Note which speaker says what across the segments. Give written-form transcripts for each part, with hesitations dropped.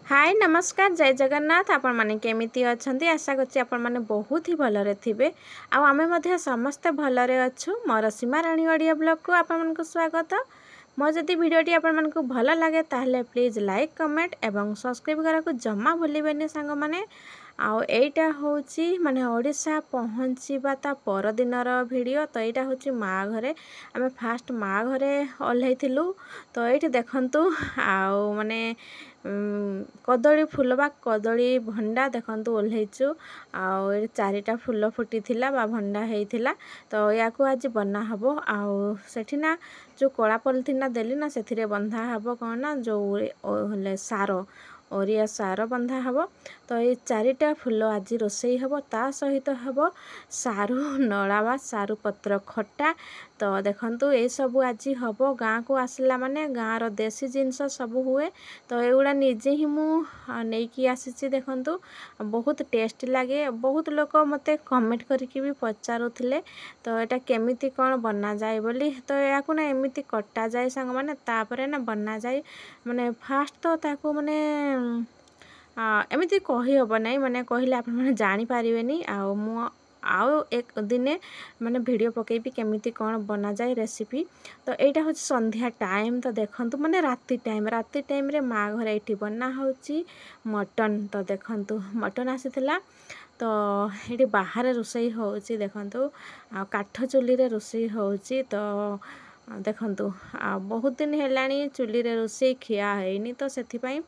Speaker 1: हाय नमस्कार जय जगन्नाथ आपण माने केमिति अछंती आशा करछि आपण माने बहुत ही भलरे थिबे आ आमे मध्ये समस्त भलरे अछु मोर सीमा रानी ऑडियो ब्लॉग को आपण मानक स्वागत। मो जदि वीडियोटी आपण मानक भल लागे ताहले प्लीज लाइक कमेंट एवं सब्सक्राइब करा को जम्मा भूलिबेनी सांग माने। आउ एटा होची माने ओडिशा पहुँचीबा ता पर दिनर वीडियो। तो एटा होची माँ घरे आमे फास्ट माँ घरे ओल्हेइथिलु। तो एठी देखंतु आउ माने कदली फूल बा कदली भंडा देखंतु ओल्हेइचु। आउ ए चारिटा फूल फुटी थिला बा भंडा हेइथिला। तो या को आज बना हबो आउ सेठी ना जो कोला पॉलिथिन ना देली ना सेथिरे बंधा हबो कोन ना जो होले सारो ओरिया सार बंधा हबो। तो ये चारिटा फूल आज रोसई हबो ता सहित हबो सारू नळावा सारू पत्र खट्टा। तो देखंतु ए सब आज हबो गाँ को आसला माने गाँ रो देसी जिनस सब हुए। तो एगुड़ा निजे ही मु नेकी आसीची देखंतु बहुत टेस्ट लागे। बहुत लोक मते कमेंट करके भी पचारुथिले तो एटा केमिति कोन बना जाय बोली। तो या को ना एमिति कट्टा जाय संग माने तापरे ना बना जाय माने फास्ट तो ताको माने एमिति कहि हबो नै माने कहिले आपन माने जानि पारिबेनी। आउ मु आउ एक दिने माने वीडियो पकेबी केमिति कोन बना जाय रेसिपी। तो एटा होची संध्या टाइम। तो देखंतु माने राती टाइम रे माँ घर एठी बना होची मटन। तो देखंतु मटन आसीथिला तो एठी बाहर रोसई होची देखंतु आ काठ चुली रे रोसई होची। तो देखंतु आ बहुत दिन हेलानी चुली रे रोसई खिया हेनी तो सेथि पई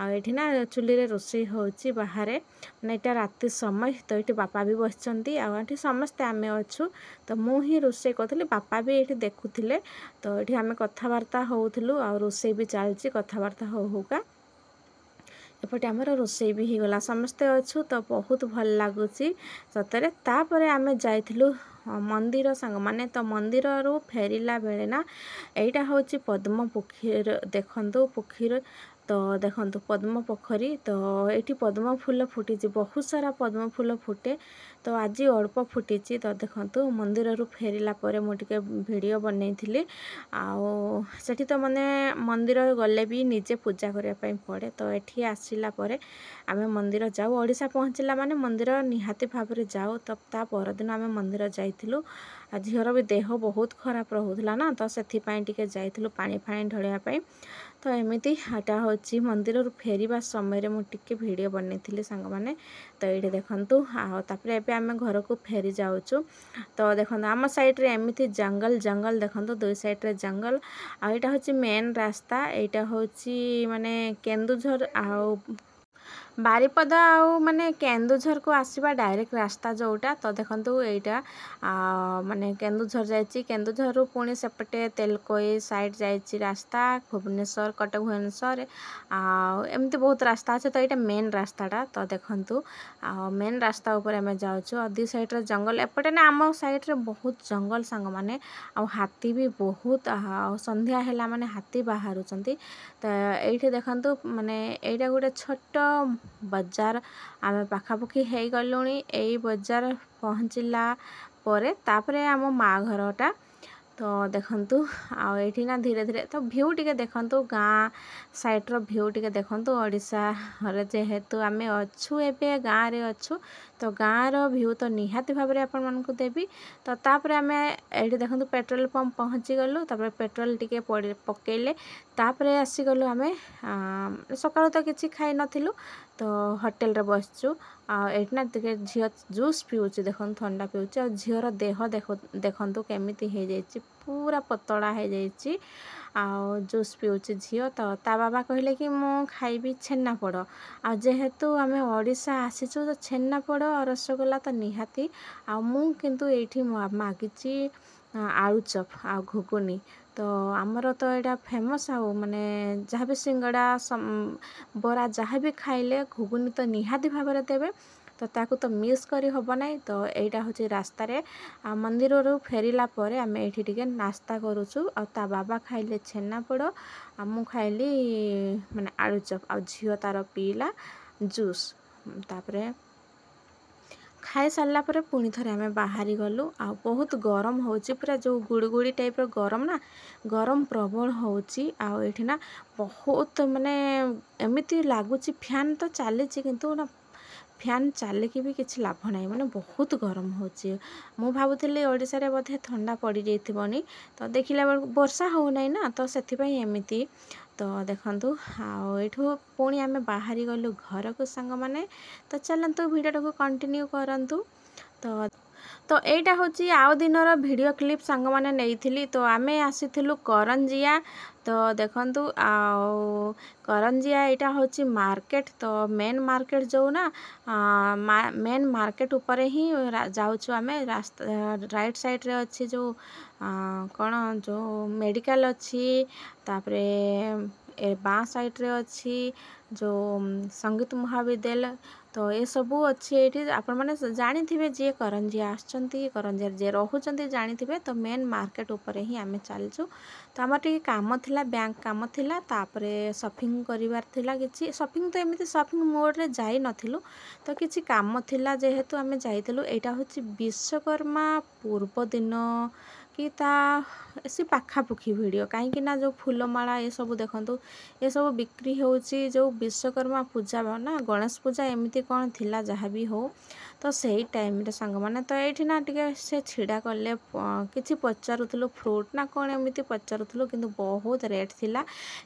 Speaker 1: आ एठी ना चुली रे रोसई होची बाहरे माने एटा राती समय। तो एठी बापा भी बसचंती आ एठी समस्त आमे अछु। तो मु ही रोसई करथली बापा भी एठी देखुथिले। तो एठी आमे कथा वार्ता होउथलु आ रोसई भी चालची कथा वार्ता होउका एपटे आमर रोसई भी हिगला समस्ते अछु। तो बहुत भल लागुची सतरे। तापरे आमे जाइथिलु मंदिर संग माने। तो मंदिर रो फेरिला बेले ना एटा होची पद्म पोखरी देखंतु पोखरी। तो देखंतु पद्म पोखरी तो एठी पद्म फूल फुटीची बहुत सारा पद्म फूल फुटे। तो आज अल्प फुटीची। तो देखंतु मंदिर रो फेरिला परे मु टिके वीडियो बनैथिली आउ सेठी तो माने मंदिर गले भी निजे पूजा करिया पई पड़े। तो एठी आसीला परे आमे मंदिर जाऊ ओडिशा पहुँचला माने मंदिर निहाती भाबरे जाऊ। तब ता पर दिन आमे मंदिर जाइथिलु। आ झियर भी देह बहुत खराब रहुतला ना तो सेथि पई टिके जाइथिलु पानी फाणी ढळिया पई। तो एमिति हाटा होची मंदिर रु फेरिबा समय रे मु टिके वीडियो बनैथिली संग माने। तो एठी देखंतु आ तापरे एबे आमे घर को फेरी जाउछु। तो देखंतु आम साइड रे एमिति जंगल देखंतु दुई साइड रे जंगल आ एटा होची मेन रास्ता। एटा होची माने केन्दुझर आउ बारिपदा आउ माने केन्दुझर को आसीबा डायरेक्ट रास्ता जोटा। तो देखंतु एटा माने केन्दुझर जायची केन्दुझर रु पुणी सेपटे तेलकोई साइड जायची रास्ता भुवनेश्वर कटक भुवनेश्वर आ एमती बहुत रास्ता আছে। तो एटा मेन रास्ताटा। तो देखंतु मेन रास्ता ऊपर हमें जाउछु आ दी साइड रे जंगल एपटे ना आम साइड रे बहुत जंगल संग माने आ हाथी भी बहुत आ संध्या हैला माने हाथी बाहरुचंती। तो एठी देखंतु माने एटा गोटे छोट बजार आमे पाखापाखी हेई गलुनी। एई बजार पहुँचला परे तापरे आम माँ घरटा। तो देखंतु आ एठी ना धीरे धीरे तो व्यू टिके देखंतु गाँ साइड रो व्यू टिके देखंतु ओडिशा रे जेहेतु आमे अछु एबे गाँ रे अछु। तो गाँ रो व्यू तो निहाती भाबरे आपन मन को देबी। तो तापरे आमे एठी देखंतु पेट्रोल पंप पहुँची गलु तापरे पेट्रोल टिके पकेले तापरे आसी गलु आमे सकाळ तो किछि खाइ नथिलु। तो होटल रे बसचु आ एठी ना टिके झियो जूस पिउची देखंतु ठंडा पिउची आ झियोर देह देखंतु केमिति हे जायची पूरा पतला हे जायची आ जूस पिउची झियो। तो ता बाबा कहले कि मु खाइबी छेनापोड़ आ जेहेतु आमे ओडिशा आसीचु तो छेनापोड़ और रसगोल्ला तो निहाती आ मु किंतु एठी मागिची आलू चप आ घुगुनी। तो आमर तो एटा फेमस आ माने जहाँ भी सिंगड़ा बरा जहाँ भी खाइले घुगुनी तो निहाती भाबरे देबे। तो ताकू तो मिस करी हबो नै। तो एटा होची रास्ता रे मंदिर रु फेरिला परे आमे एठी टिके नास्ता करूछु आ ता बाबा खाइले छेनापोड़ आ मु खाइली माने आलू चप आ झियो तार पीला जूस। तापरे खाई सारा पर पुणी थे आम बाहरी गलु आ बहुत गरम हो पूरा जो गुड़गुड़ी टाइप गरम ना गरम प्रबल होना बहुत माने एमती लगुच फैन तो चली किंतु ना फैन चलिकी भी किसी लाभ ना माने बहुत गरम हो भावुली ओडिशा बोधे ठंडा पड़ जाइबनी तो देखला बेलू वर्षा हो ना तो से एमती तो देखु आठू पुणी आम बाहरी गलु घर को सांग मैंने तो चलतु भिडियो को कंटिन्यू करंतु तो एटा होची आउ दिनर वीडियो क्लिप सांग माने नेइथिली तो आमे आसीथिलु करंजिया तो देखंतु आउ करंजिया एटा होची मार्केट तो मेन मार्केट जो ना मेन मार्केट ऊपर ही जाउछु आमे रास्ता राइट साइड रे अच्छी जो कौन जो मेडिकल अच्छी तापरे बाँ साइड रे अच्छी जो संगीत महाविद्यालय तो ये सबू अच्छी ये आपण मैंने जानी थे जी करंजिया आसचंती करंजिया जे रोचंती जानी थे तो मेन मार्केट ऊपर ही आम चलचु तो आम टे काम थिला बैंक काम थिला तापरे शॉपिंग करिवार थिला किछि शॉपिंग तो एमती शॉपिंग मोड रे जाई नथिलु तो किछि काम थिला जेहेतु आम जाइतलु एटा होछि विश्वकर्मा पूर्व दिन कि सी पाखापुखी भिडियो कहीं ना जो फूलमाला ये सब देखंतु ये सब बिक्री होची जो विश्वकर्मा पूजा ना गणेश पूजा एमती कौन थिला जहाँ भी हो तो सही टाइम रे सांग माने तो ये ना टिके से छिड़ा कले किछि पचारुथुलु फ्रूट ना कौन एमती पचारुथुलु किंतु बहुत रेट थिला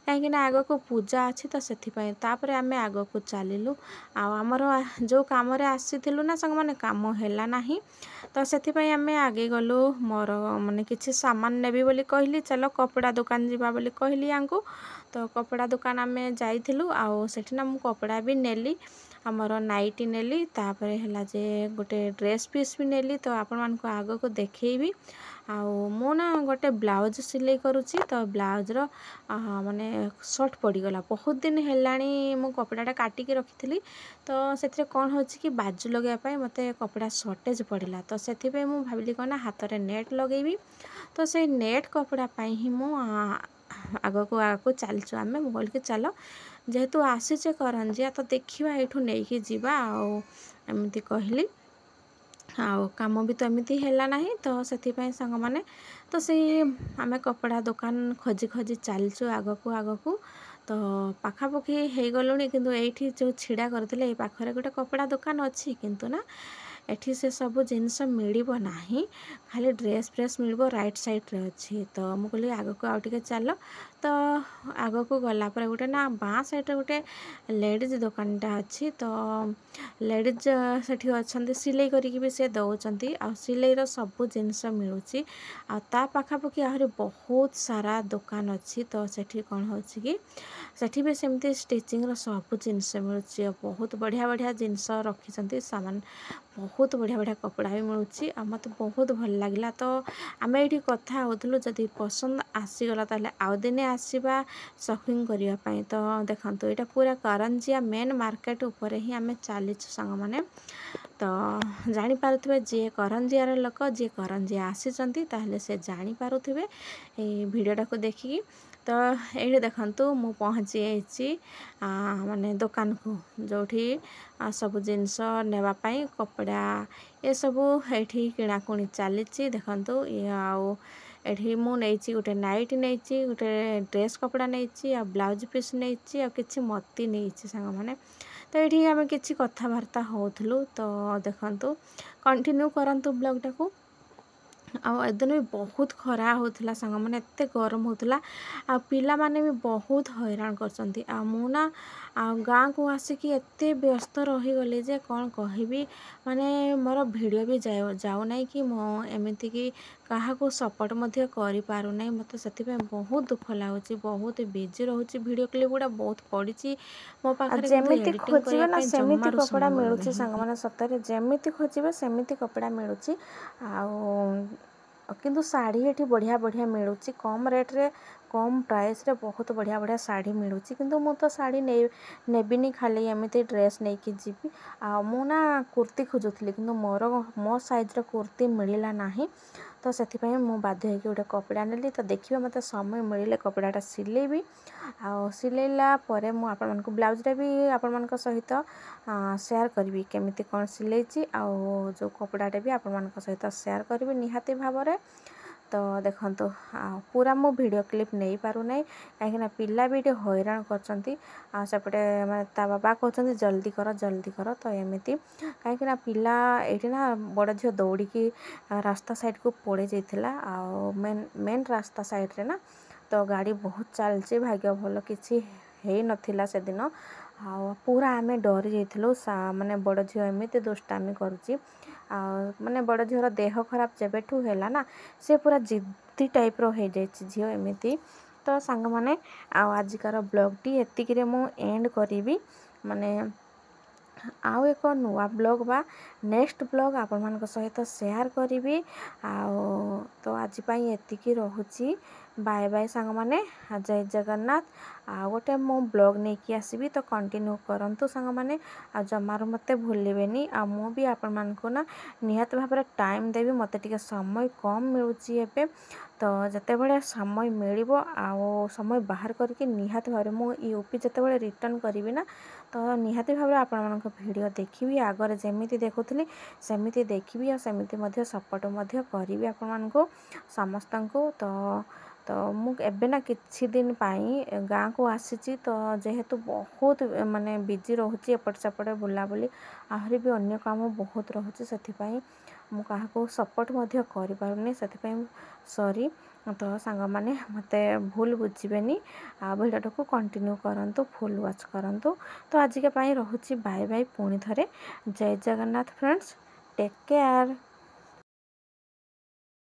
Speaker 1: कहीं ना आग को पूजा अच्छी तो से तापर आम आग को चलिलु आमर जो काम आसीलु ना सांग माने काम हैला नाही तो से आम आगे गलु मोर माने किछि सामान नेबी बोली कहली चलो कपड़ा दुकान जीवा बोली कहली यांको तो कपड़ा दुकान आम जाइथिलु आउ सेठी ना मु कपड़ा भी नेली आमर नाइटी नेली तापर है जे गोटे ड्रेस पीस भी नेली तो आपण मान को आग को देखी आउ मु ना गोटे ब्लाउज सिलाई करुची तो ब्लाउज रो माने शॉर्ट पड़गला बहुत दिन हेलाणी मु कपड़ाटा काटिकी रखी तो से कौन हो कि बाजू लगे मते कपड़ा शॉर्टेज पड़ा तो से मु भाविली कौन ना हाथ में नेट लगेबी तो से नेट कपड़ा ही मु आग को चलचु आम बोल के चलो जेहेतु आसीचे करंजिया तो देखा यू नहीं जीवा आमती कहली आउ काम भी तो एमती है ना तो से सांग मैंने तो से आम कपड़ा दुकान खोजी खोजी चलचु आग को तो पाखापाखि हो गलुणी किंतु एठी जो छिड़ा करथिले ए पाखरे गोटे कपड़ा दुकान अच्छी किंतु ना एठी से सब जिनस मिलिबो नाही खाली ड्रेस फ्रेस मिलिबो राइट साइड रे अच्छी तो मु कहली आग को आउ टिके चलो तो आग को गला पर गोटे ना बाँ साइड रे गोटे लेडीज दुकानटा अच्छी तो लेडीज सेठी अच्छंती सिलाई करिकी भी से दउचंती आ सिलाई रो सब जिनस मिलुची आ ता पाखापाखि आहरी बहुत सारा दुकान अच्छी तो सेठी कौन होची कि सेठी भी सेमती स्टिचिंग रो सब जिनस मिलुची बहुत बढ़िया बढ़िया जिनस रखिसंती सामान बहुत बढ़िया बढ़िया कपड़ा भी मिलूँ आ मत बहुत भल लगे तो आम ये कथा होलु जदि पसंद आसीगला ताले आउ दिने आसवा शॉपिंग करने तो देखो यहाँ पूरा करंजिया मेन मार्केट ऊपर ही आम चलीचु सांग माने तो जानीपे जी करंजियार लोक जी करंजिया आसीचंती ताहले से जानीपे भिडियोटा को देखिकी तो ये देखंतु मु पहुँची जाइए माने दुकान को जोठी सब जिनस नेवापाई कपड़ा ये सबू ये किणाकुणी चली देखंतु ये आउ एठी मु नेइची गोटे नाइट नेइची गोटे ड्रेस कपड़ा नेइची आ ब्लाउज पीस नेइची आ किछि मती नेइची सांग माने तो ये आम किछि कथबार्ता होथलु तो देखंतु कंटिन्यू करंतु ब्लॉगटा को आदन भी बहुत खरा होता सांग मैंने एत गरम होता आ पिला माने भी बहुत हैरान करछंती आ मुना गाँ को आसिकी एते व्यस्त रहीगली जे कौन कहबी माने मोर वीडियो भी जाऊ ना कि मो एमती कि क्या सपोर्ट करि पारु नै मते सेति बहुत दुख लागुची बहुत बिजी रहूची वीडियो क्लिप गुड़ा बहुत पड़ी मो पाखरे जेमिति खोजिबे ना सेमिति कपड़ा मिलुची सांग माने सतरे जेमिति खोजिबे सेमिति कपड़ा मिलुची आ किंतु साड़ी ये बढ़िया बढ़िया मिलूँ कम रेट रे कम प्राइस रे बहुत बढ़िया बढ़िया साड़ी मिलूँ किंतु मु तो साड़ी नेबिनी खाली एमती ड्रेस नहीं कि जीवी आ मु ना कुर्ती खोजुली किंतु मोर मो साइज रो कुर्ती मिलला नाही तो से मु बाध्य होगी गोटे कपड़ा नेली। तो देखिए मत समय मिले कपड़ाटा सिलेबी आ सिलेला परे मु आपण मानक ब्लाउजटा भी आपण मानक सहित शेयर करी केमिति कौन सिले जो कपड़ाटे भी आपण मानक सहित शेयर करी निहाती भाव में। तो देखो पूरा मु वीडियो क्लिप नहीं पारू नहीं कहीं पिला भी ये हैरान करपटे ता बाबा कहते जल्दी कर तो एमती कहीं पिला ये ना बड़ झील दौड़ी रास्ता साइड को पड़े जाइला मेन रास्ता साइड रे ना। तो गाड़ी बहुत चलची भाग्य भल किसी है नथिला से दिन पूरा आमे डरी जाइलु माने बड़ झील एमती दुष्टामी करुच्ची माने बड़ झीर देह खराब जेबेठू हैला ना से पूरा जिद्दी टाइप रो हो जाइए झील एमती। तो सांग माने आजिकार ब्लॉगटी एतिक मु एंड करी माने आउ एक नुआ ब्लॉग बा नेक्स्ट ब्लॉग आपण मान सहित शेयर करी तो आज एतिकी रोची बाय बाय सांग माने जय जगन्नाथ। आ गोटे मो ब्लॉग नहीं कि आसबि तो कंटिन्यू करंतु सांग माने जमार मते भूलिबेनी मु भी आपण मान को ना निहत भाव में टाइम देवी मते टिके समय कम मिलुची एबे। तो जते बड़े समय मिलिबो आ समय बाहर करके निहत भाव मु यूपी जते बड़े रिटर्न करी ना तो निहाती भाव में आपण मानक वीडियो देखिबी आगर जेमिति देखुथली सेमिति देखिबी आ सेमिति मध्य सपोर्ट मध्य करिवि आपण मानक समस्त को। तो मु एबे ना किछि दिन पाई गाँ को आसीची तो जेहेतु बहुत माने बिजी रोची एपट सेपटे बुलाबुली आहरी भी अन्य काम बहुत रोचे से मु काहाको सपोर्ट मध्य करि पारुनी से सॉरी। तो सांग माने मते भूल बुझिबेनी वीडियो को कंटिन्यू करंतु फुल वॉच करंतु। तो आज के पाई रोची बाय बाय पुणी थरे जय जगन्नाथ फ्रेंड्स टेक केयर।